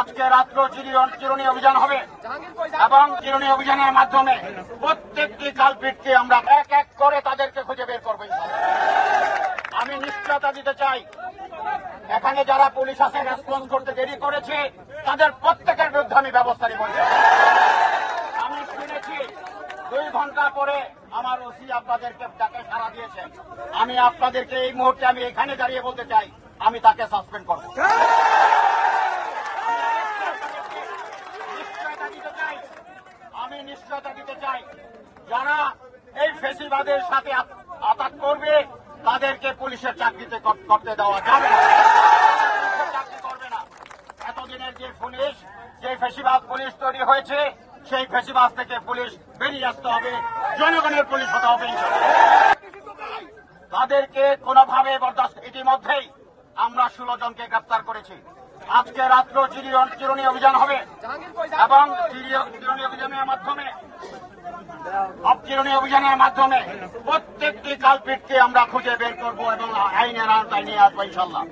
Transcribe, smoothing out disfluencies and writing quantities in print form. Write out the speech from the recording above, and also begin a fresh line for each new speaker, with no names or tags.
আজকে রাত্র চিরুনি অভিযান হবে এবং চিরুনি অভিযানের মাধ্যমে প্রত্যেকটি কালপিটকে আমরা এক এক করে তাদেরকে খুঁজে বের করবো। আমি নিশ্চয়তা দিতে চাই, এখানে যারা পুলিশ আছে রেসপন্স করতে দেরি করেছে তাদের প্রত্যেকের বিরুদ্ধে আমি ব্যবস্থা নিব। আমি শুনেছি 2 ঘন্টা পরে আমার ওসি আপনাদেরকে ডাকে সাড়া দিয়েছেন। আমি আপনাদেরকে এই মুহূর্তে আমি এখানে দাঁড়িয়ে বলতে চাই, আমি তাকে সাসপেন্ড করব। আমি নিশ্চয়তা দিতে চাই, যারা এই ফেসিবাদের সাথে আঘাত করবে তাদেরকে পুলিশের চাকরিতে করতে দেওয়া যাবে না, চাকরি করবে না। এতদিনের যে পুলিশ, যে ফেসিবাদ পুলিশ তৈরি হয়েছে, সেই ফেসিবাদ থেকে পুলিশ বেরিয়ে আসতে হবে, জনগণের পুলিশ হতে হবে। তাদেরকে কোনোভাবে বরদাস্ত। ইতিমধ্যেই আমরা 16 জনকে গ্রেফতার করেছি। আজকে রাত্র চিরুনি অভিযান হবে এবং চিরুনি অভিযানের মাধ্যমে প্রত্যেকটি কালপিটকে আমরা খুঁজে বের করবো এবং আইনের আওতায় নিয়ে আসবো ইনশাল্লাহ।